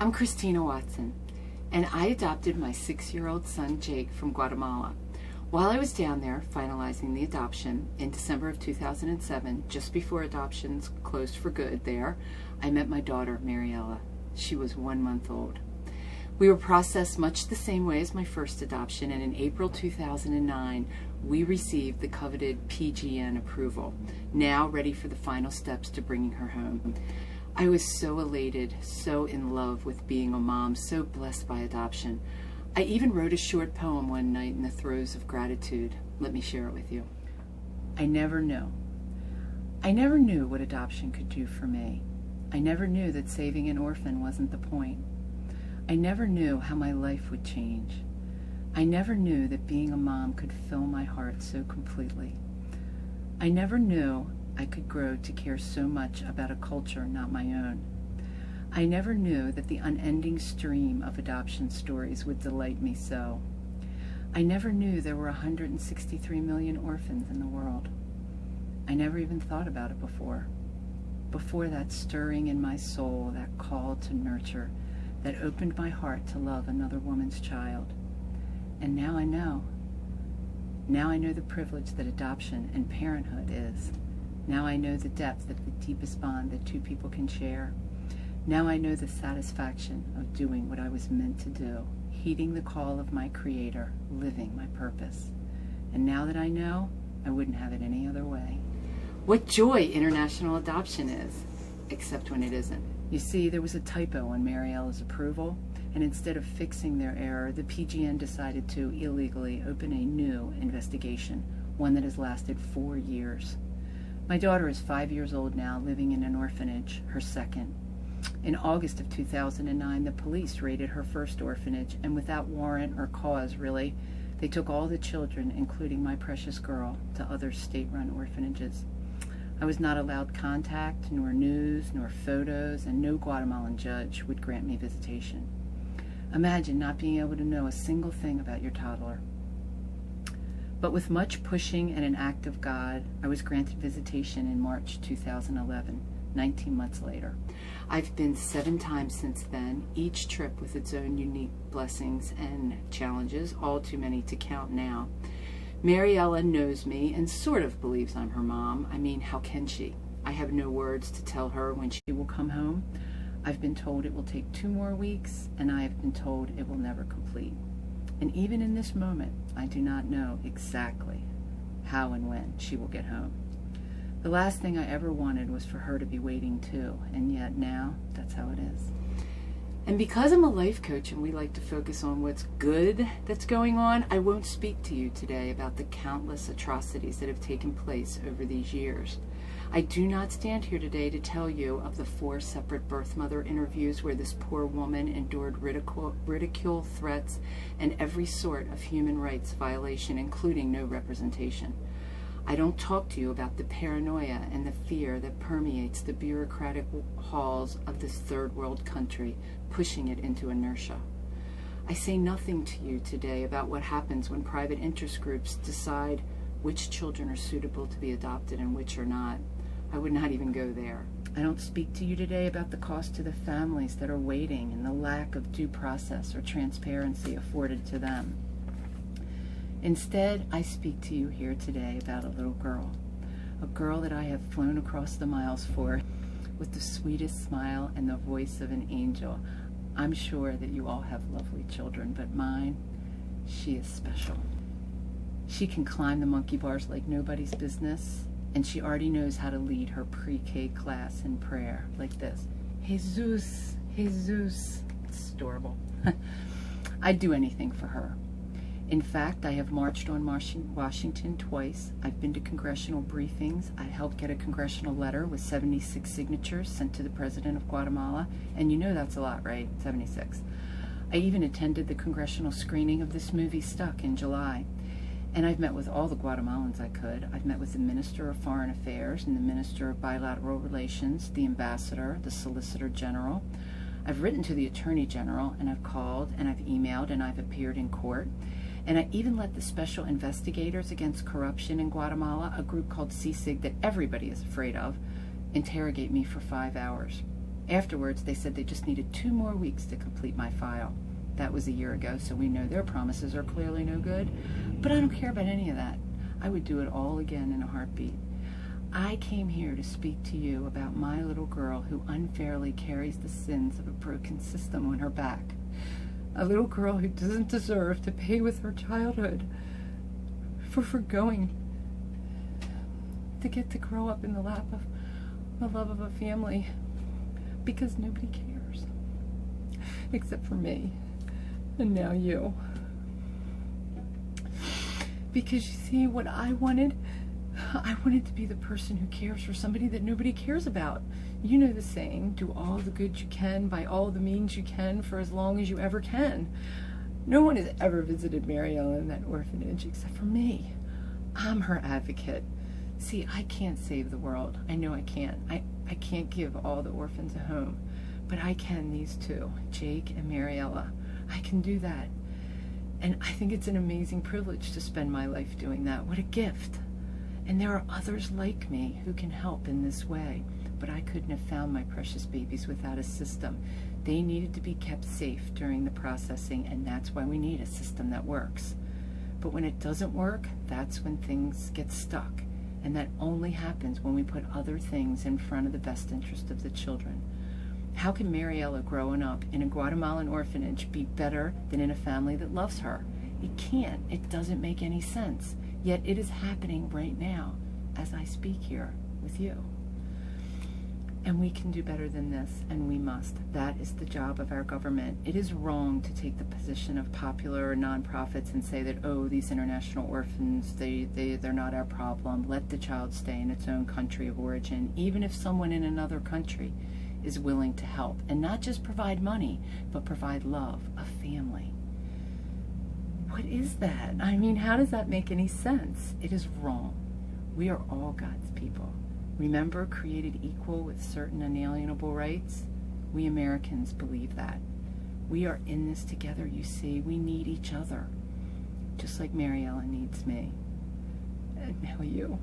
I'm Christina Watson, and I adopted my 6-year-old son Jake from Guatemala. While I was down there finalizing the adoption in December of 2007, just before adoptions closed for good there, I met my daughter Mariela. She was 1 month old. We were processed much the same way as my first adoption, and in April 2009, we received the coveted PGN approval, now ready for the final steps to bringing her home. I was so elated, so in love with being a mom, so blessed by adoption. I even wrote a short poem one night in the throes of gratitude. Let me share it with you. I never knew. I never knew what adoption could do for me. I never knew that saving an orphan wasn't the point. I never knew how my life would change. I never knew that being a mom could fill my heart so completely. I never knew I could grow to care so much about a culture not my own. I never knew that the unending stream of adoption stories would delight me so. I never knew there were 163 million orphans in the world. I never even thought about it before. Before that stirring in my soul, that call to nurture, that opened my heart to love another woman's child. And now I know. Now I know the privilege that adoption and parenthood is. Now I know the depth of the deepest bond that two people can share. Now I know the satisfaction of doing what I was meant to do, heeding the call of my Creator, living my purpose. And now that I know, I wouldn't have it any other way. What joy international adoption is, except when it isn't. You see, there was a typo on Mariela's approval, and instead of fixing their error, the PGN decided to illegally open a new investigation, one that has lasted 4 years. My daughter is 5 years old now, living in an orphanage, her second. In August of 2009, the police raided her first orphanage, and without warrant or cause, really, they took all the children, including my precious girl, to other state-run orphanages. I was not allowed contact, nor news, nor photos, and no Guatemalan judge would grant me visitation. Imagine not being able to know a single thing about your toddler. But with much pushing and an act of God, I was granted visitation in March 2011, 19 months later. I've been 7 times since then, each trip with its own unique blessings and challenges, all too many to count now. Mariela knows me and sort of believes I'm her mom. I mean, how can she? I have no words to tell her when she will come home. I've been told it will take 2 more weeks, and I have been told it will never complete. And even in this moment, I do not know exactly how and when she will get home. The last thing I ever wanted was for her to be waiting too, and yet now, that's how it is. And because I'm a life coach and we like to focus on what's good that's going on, I won't speak to you today about the countless atrocities that have taken place over these years. I do not stand here today to tell you of the 4 separate birth mother interviews where this poor woman endured ridicule, threats, and every sort of human rights violation, including no representation. I don't talk to you about the paranoia and the fear that permeates the bureaucratic halls of this third world country, pushing it into inertia. I say nothing to you today about what happens when private interest groups decide which children are suitable to be adopted and which are not. I would not even go there. I don't speak to you today about the cost to the families that are waiting and the lack of due process or transparency afforded to them. Instead, I speak to you here today about a little girl, a girl that I have flown across the miles for, with the sweetest smile and the voice of an angel. I'm sure that you all have lovely children, but mine, she is special. She can climb the monkey bars like nobody's business, and she already knows how to lead her pre-K class in prayer, like this. Jesus, Jesus. It's adorable. I'd do anything for her. In fact, I have marched on Washington twice. I've been to congressional briefings. I helped get a congressional letter with 76 signatures sent to the President of Guatemala. And you know that's a lot, right? 76. I even attended the congressional screening of this movie, Stuck, in July. And I've met with all the Guatemalans I could. I've met with the Minister of Foreign Affairs and the Minister of Bilateral Relations, the Ambassador, the Solicitor General. I've written to the Attorney General, and I've called, and I've emailed, and I've appeared in court. And I even let the Special Investigators Against Corruption in Guatemala, a group called CSIG that everybody is afraid of, interrogate me for 5 hours. Afterwards, they said they just needed 2 more weeks to complete my file. That was a year ago, so we know their promises are clearly no good. But I don't care about any of that. I would do it all again in a heartbeat. I came here to speak to you about my little girl who unfairly carries the sins of a broken system on her back. A little girl who doesn't deserve to pay with her childhood for forgoing to get to grow up in the lap of the love of a family, because nobody cares except for me and now you. Because you see, what I wanted to be the person who cares for somebody that nobody cares about. You know the saying, do all the good you can by all the means you can for as long as you ever can. No one has ever visited Mariela in that orphanage except for me. I'm her advocate. See, I can't save the world. I know I can't. I can't give all the orphans a home. But I can these two, Jake and Mariela. I can do that. And I think it's an amazing privilege to spend my life doing that. What a gift. And there are others like me who can help in this way. But I couldn't have found my precious babies without a system. They needed to be kept safe during the processing, and that's why we need a system that works. But when it doesn't work, that's when things get stuck. And that only happens when we put other things in front of the best interest of the children. How can Mariela growing up in a Guatemalan orphanage be better than in a family that loves her? It can't. It doesn't make any sense. Yet it is happening right now as I speak here with you. And we can do better than this, and we must. That is the job of our government. It is wrong to take the position of popular nonprofits and say that, oh, these international orphans, they're not our problem. Let the child stay in its own country of origin, even if someone in another country is willing to help. And not just provide money, but provide love, a family. What is that? I mean, how does that make any sense? It is wrong. We are all God's people. Remember, created equal with certain unalienable rights? We Americans believe that. We are in this together, you see. We need each other, just like Mariela needs me. And now you.